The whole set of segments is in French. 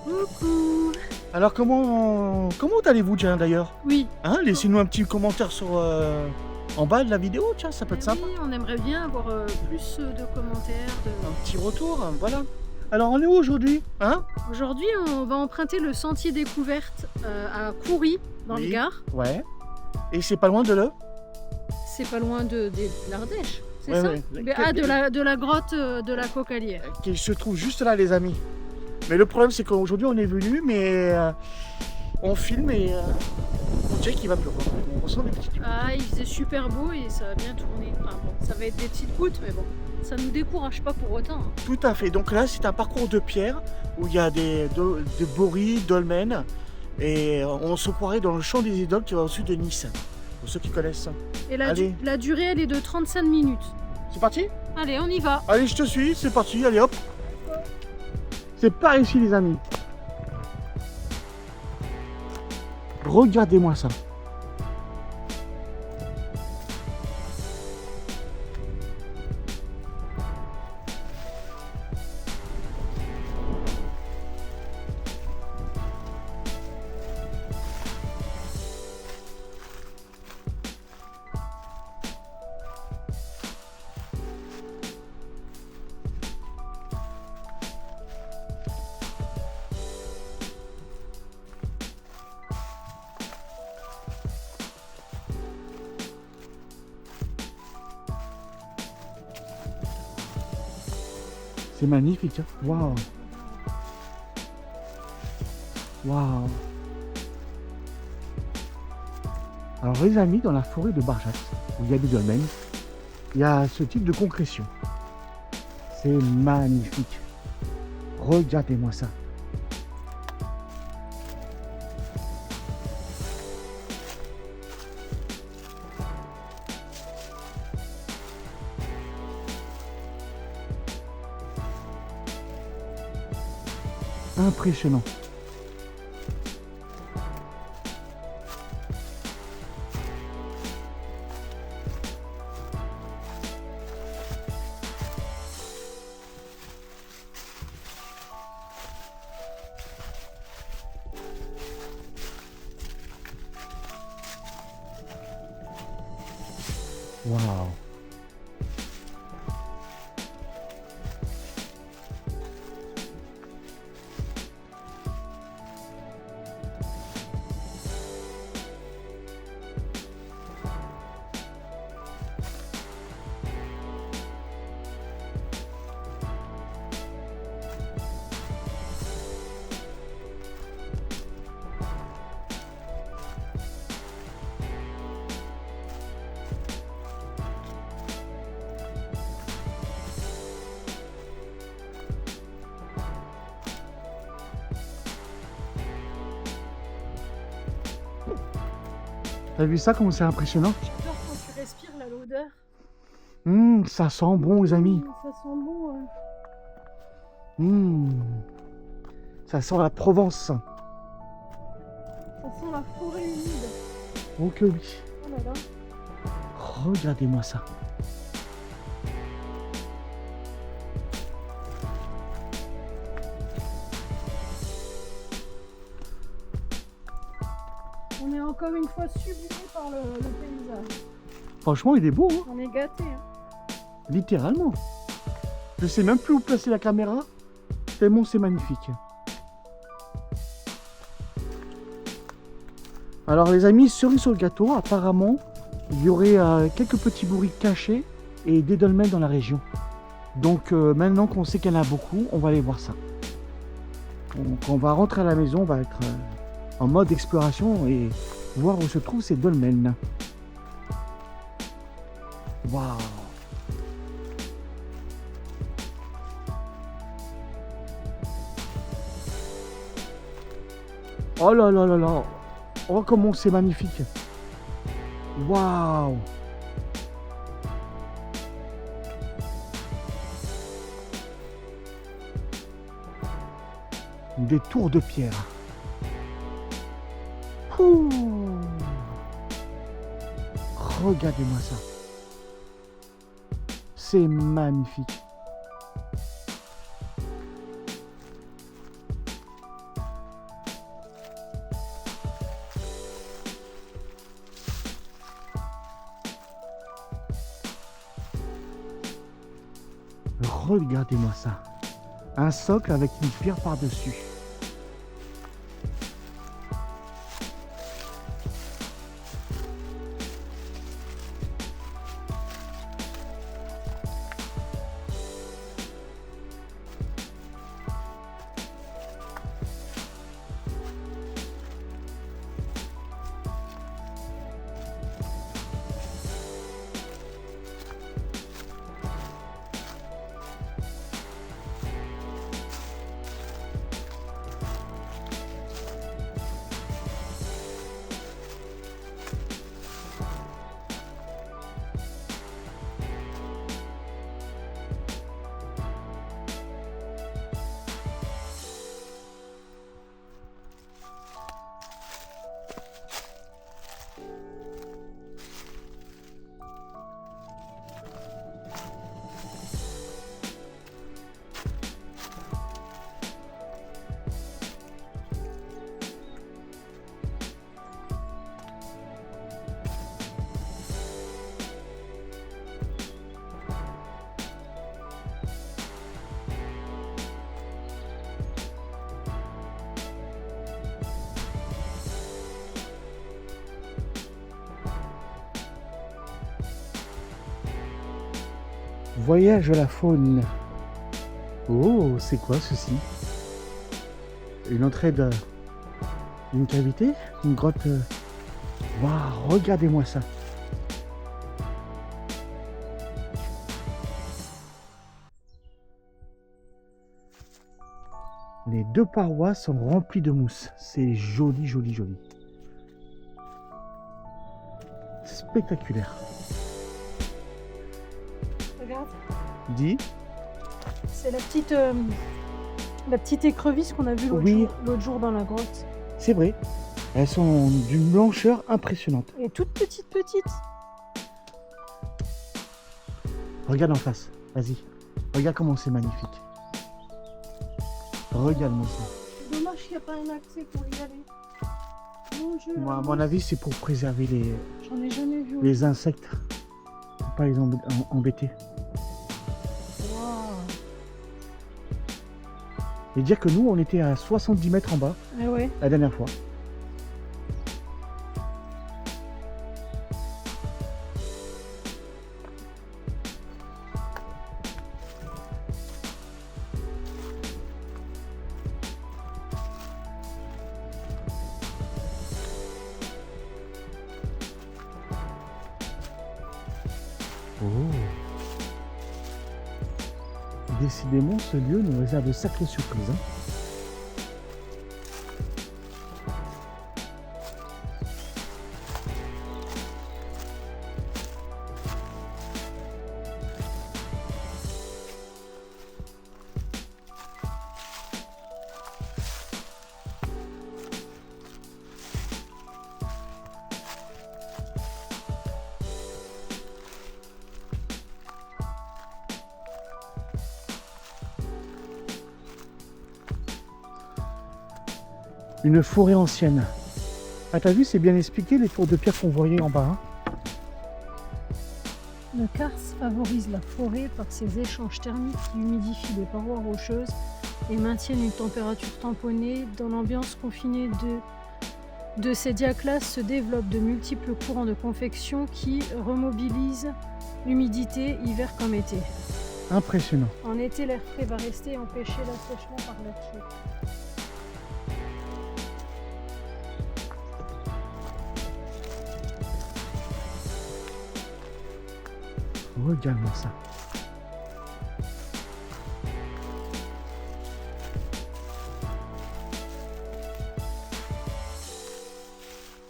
Coucou. Alors comment allez-vous tiens d'ailleurs? Oui. Hein, laissez-nous un petit commentaire sur en bas de la vidéo, tiens, ça peut être sympa. Oui, on aimerait bien avoir plus de commentaires. Un petit retour, voilà. Alors on est où aujourd'hui? Hein? Aujourd'hui, on va emprunter le sentier découverte à Coury, dans le Oui. Gard. Ouais. Et c'est pas loin de là? C'est pas loin de l'Ardèche, c'est Ouais, ça? ouais. De la grotte de la Cocalière. Qui se trouve juste là les amis. Mais le problème c'est qu'aujourd'hui on est venu mais on filme et on dirait qu'il va pleuvoir. On ressent des petites gouttes. Ah, il faisait super beau et ça a bien tourné. Enfin bon, ça va être des petites gouttes, mais bon, ça nous décourage pas pour autant. Hein. Tout à fait. Donc là c'est un parcours de pierre où il y a des boris, dolmens et on se croirait dans le champ des idoles qui va au sud de Nice. Pour ceux qui connaissent. Et Allez. la durée, elle est de 35 minutes. C'est parti? Allez, on y va. Allez, je te suis, c'est parti, allez hop. C'est par ici les amis. Regardez-moi ça. C'est magnifique. Waouh. Waouh. Alors les amis, dans la forêt de Barjac, où il y a des dolmens, il y a ce type de concrétion. C'est magnifique. Regardez-moi ça. Impressionnant. Waouh. T'as vu ça, comment c'est impressionnant? J'adore quand tu respires là, l'odeur. Ça sent bon les amis. Ça sent bon. Ça sent la Provence. Ça sent la forêt humide. Oh que oui. Oh là là. Regardez-moi ça. On est encore une fois sublimé par le paysage. Franchement, il est beau, hein, On est gâtés. Hein. littéralement. Je sais même plus où placer la caméra, tellement c'est magnifique. Alors les amis, cerise sur le gâteau, apparemment, il y aurait quelques petits bourris cachés et des dolmens dans la région. Donc maintenant qu'on sait qu'il y en a beaucoup, on va aller voir ça. Donc on va rentrer à la maison, on va être en mode exploration et voir où se trouvent ces dolmens. Waouh! Oh là là là là! Oh comment c'est magnifique! Waouh! Des tours de pierre. Ouh. Regardez-moi ça. C'est magnifique. Regardez-moi ça. Un socle avec une pierre par-dessus. Voyage à la faune. Oh, c'est quoi ceci? Une entrée d'une cavité? Une grotte? Waouh, regardez-moi ça. Les deux parois sont remplies de mousse. C'est joli, joli, joli. Spectaculaire. Regarde, Dis? c'est la petite écrevisse qu'on a vue Oui. l'autre jour dans la grotte. C'est vrai. Elles sont d'une blancheur impressionnante. Et toute petite. Regarde en face. Vas-y. Regarde comment c'est magnifique. Regarde-moi ça. Dommage qu'il n'y a pas un accès pour y aller. Mon Dieu. Moi, à mon avis, c'est pour préserver J'en ai jamais vu. les insectes. Pour pas les embêter. Waouh. Et dire que nous, on était à 70 mètres en bas Ah ouais. la dernière fois. Oh. Décidément, ce lieu nous réserve de sacrées surprises. Une forêt ancienne. Ah, t'as vu, c'est bien expliqué les tours de pierre qu'on voyait en bas. Hein. Le karst favorise la forêt par ses échanges thermiques qui humidifient les parois rocheuses et maintiennent une température tamponnée. Dans l'ambiance confinée de ces diaclasses se développent de multiples courants de convection qui remobilisent l'humidité hiver comme été. Impressionnant. En été, l'air frais va rester et empêcher l'assèchement par l'air chaud. Regarde-moi ça.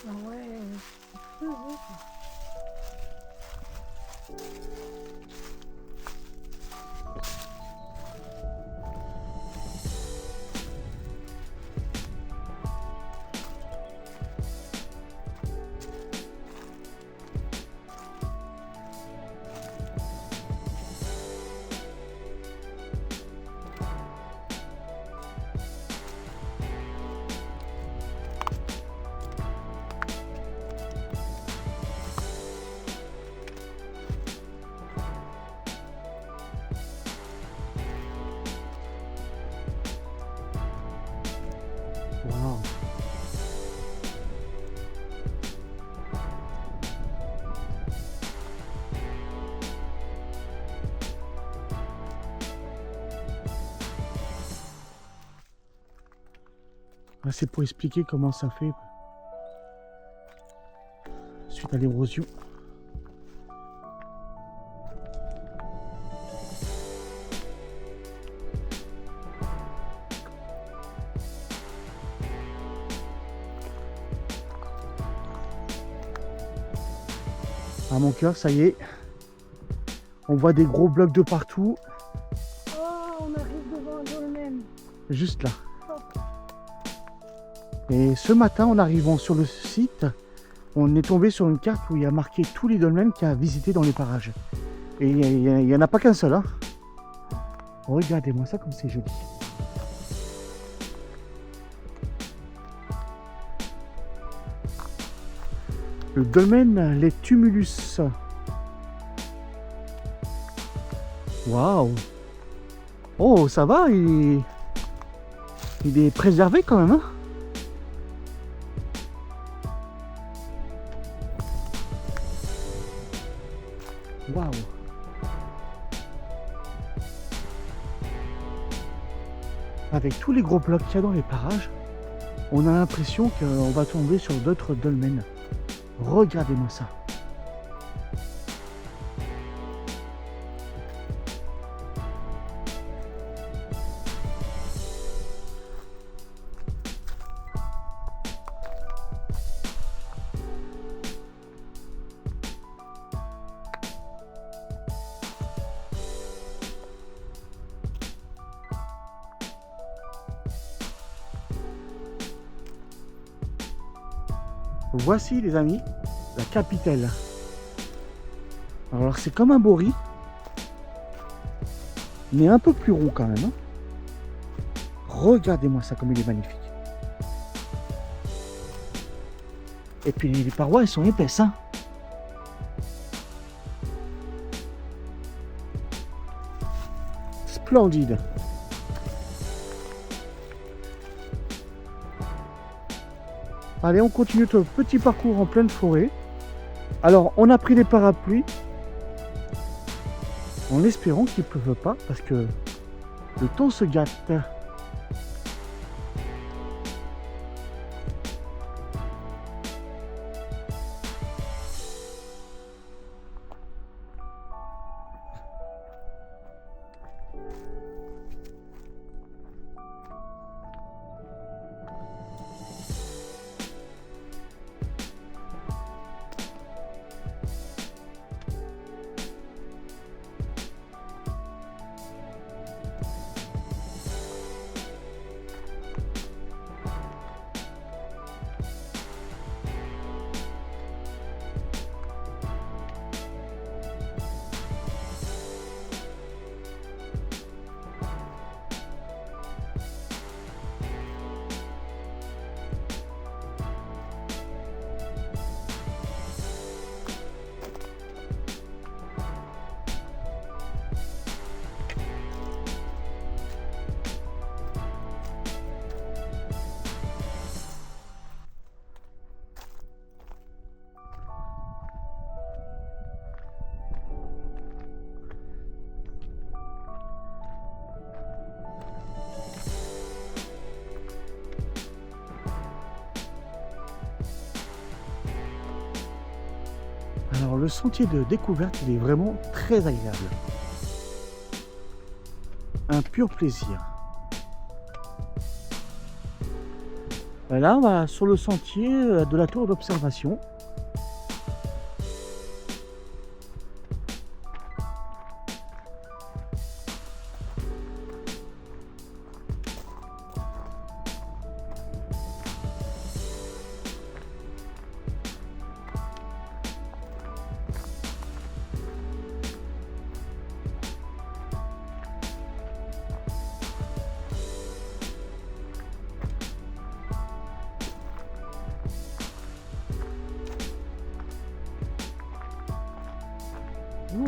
Ah ouais, c'est beau, ça. Là, c'est pour expliquer comment ça fait suite à l'érosion. À mon cœur, ça y est. On voit des gros blocs de partout. Oh, on arrive devant un dolmen. Juste là. Et ce matin, en arrivant sur le site, on est tombé sur une carte où il y a marqué tous les dolmens qu'il y a à visiter dans les parages. Et il n'y en a pas qu'un seul. Hein. Regardez-moi ça comme c'est joli. Le dolmen Les Tumulus. Waouh! Oh, ça va, il est préservé quand même. Hein. Waouh! Avec tous les gros blocs qu'il y a dans les parages, on a l'impression qu'on va tomber sur d'autres dolmens. Regardez-moi ça. Voici les amis, la capitale. Alors c'est comme un Bory, mais un peu plus rond quand même. Hein. Regardez-moi ça comme il est magnifique. Et puis les parois elles sont épaisses. Hein. Splendide. Allez, on continue notre petit parcours en pleine forêt. Alors, on a pris des parapluies en espérant qu'il ne pleuve pas parce que le temps se gâte. Alors le sentier de découverte, il est vraiment très agréable. Un pur plaisir. Là, on va sur le sentier de la tour d'observation.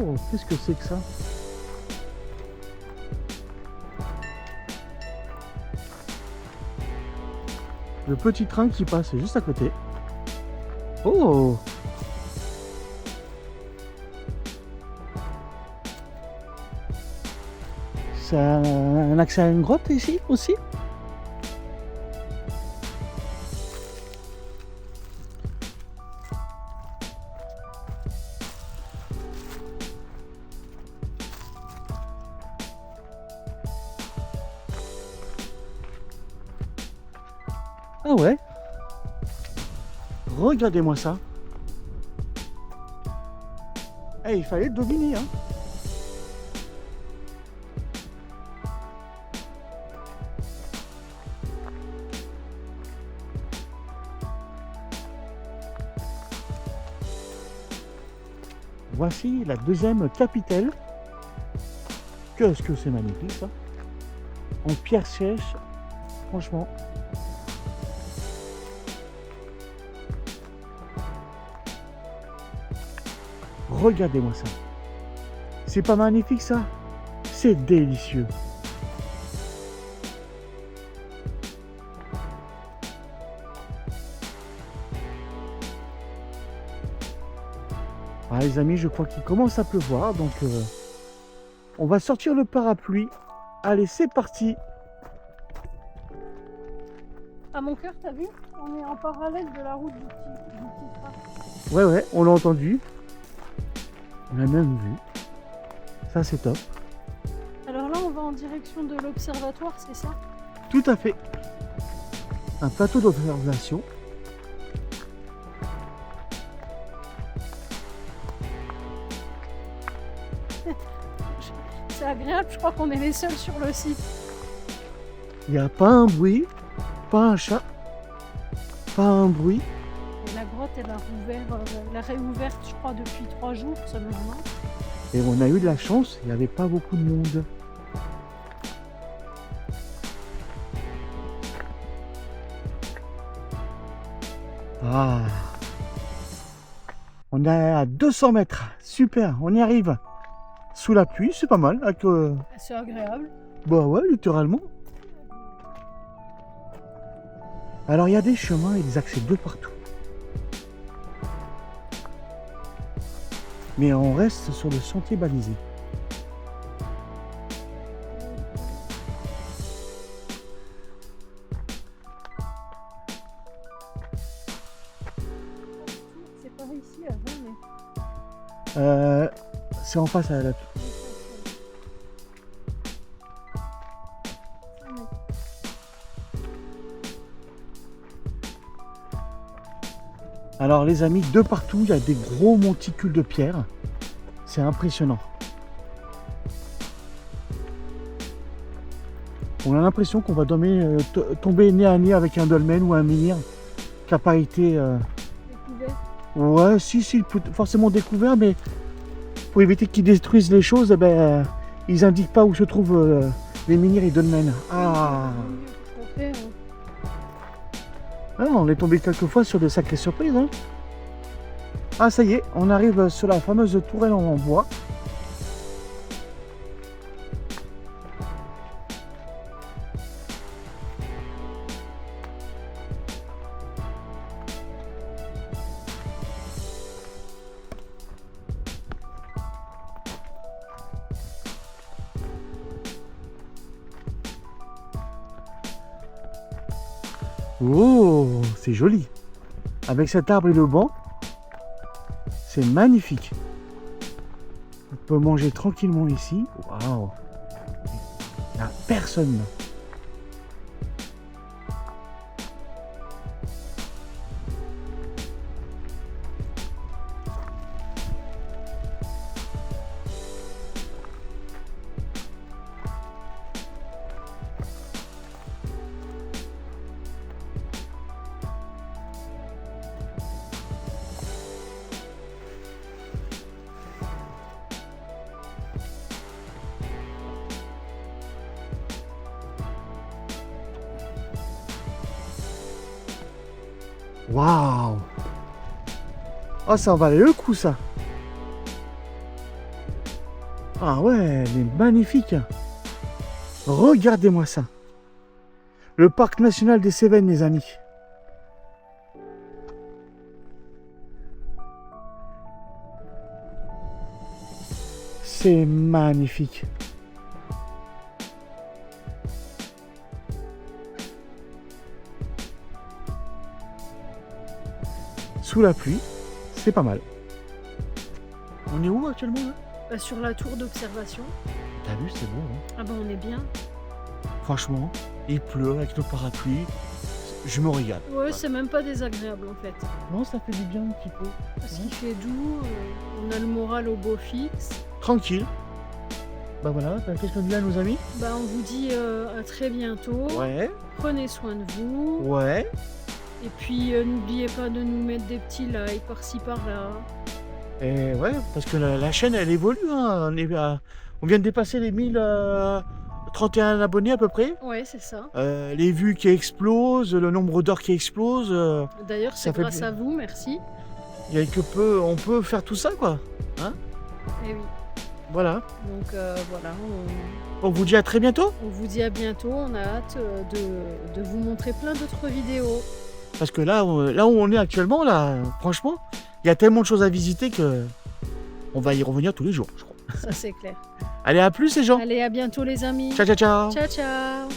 Oh, qu'est-ce que c'est que ça? Le petit train qui passe juste à côté. Oh! C'est un accès à une grotte ici aussi? Ah ouais. Regardez-moi ça. Eh, il fallait deviner, hein. Voici la deuxième capitelle. Qu'est-ce que c'est magnifique ça. En pierre sèche, franchement. Regardez-moi ça. C'est pas magnifique ça? C'est délicieux. Ah, les amis, je crois qu'il commence à pleuvoir, donc on va sortir le parapluie. Allez, c'est parti. À mon cœur, t'as vu? On est en parallèle de la route du petit train. Ouais, on l'a entendu. On l'a même vu. Ça, c'est top. Alors là, on va en direction de l'observatoire, c'est ça? Tout à fait. Un plateau d'observation. C'est agréable, je crois qu'on est les seuls sur le site. Il n'y a pas un bruit, pas un chat, pas un bruit. Et la grotte, elle a réouverte, je crois, depuis 3 jours seulement. Et on a eu de la chance, il n'y avait pas beaucoup de monde. Ah. On est à 200 mètres, super, on y arrive. Sous la pluie, c'est pas mal. Avec, C'est agréable. bah ouais, littéralement. Alors il y a des chemins et des accès de partout. Mais on reste sur le sentier balisé. C'est pas ici avant, mais... C'est en face à la... Alors les amis, de partout, il y a des gros monticules de pierre. C'est impressionnant. On a l'impression qu'on va tomber nez à nez avec un dolmen ou un menhir qui n'a pas été... découvert. Ouais, si, forcément découvert, mais pour éviter qu'ils détruisent les choses, eh ben, ils indiquent pas où se trouvent les menhirs et dolmens. Ah. Ah, on est tombé quelques fois sur de sacrées surprises. Hein. Ah, ça y est, on arrive sur la fameuse tourelle en bois. Oh, c'est joli. Avec cet arbre et le banc, c'est magnifique. On peut manger tranquillement ici. Waouh. Il n'y a personne. Waouh. Oh, ça valait le coup, ça. Ah ouais, elle est magnifique. Regardez-moi ça. Le parc national des Cévennes, les amis. C'est magnifique. Sous la pluie, c'est pas mal. On est où actuellement là? Sur la tour d'observation. T'as vu, c'est beau. Hein, Ah ben on est bien. franchement, il pleut avec nos parapluies. je me régale. Ouais, c'est même pas désagréable en fait. Non, ça fait du bien un petit peu. Parce qu'il fait doux, on a le moral au beau fixe. Tranquille. Bah voilà, qu'est-ce qu'on dit à nos amis? Bah, on vous dit à très bientôt. Ouais, Prenez soin de vous. ouais. Et puis n'oubliez pas de nous mettre des petits likes par-ci par-là. Et ouais, parce que la chaîne, elle évolue. Hein. On vient de dépasser les 1031 abonnés à peu près. Ouais, c'est ça. Les vues qui explosent, le nombre d'heures qui explose. D'ailleurs, ça c'est fait grâce à vous, merci. Il y a que peu, on peut faire tout ça, quoi. Hein? Et oui. Voilà. Donc voilà, On vous dit à très bientôt. on vous dit à bientôt. On a hâte de vous montrer plein d'autres vidéos. Parce que là où on est actuellement, là, franchement, il y a tellement de choses à visiter que on va y revenir tous les jours, je crois. Ça, c'est clair. Allez, à plus les gens. Allez, à bientôt les amis. Ciao, ciao, ciao. Ciao, ciao.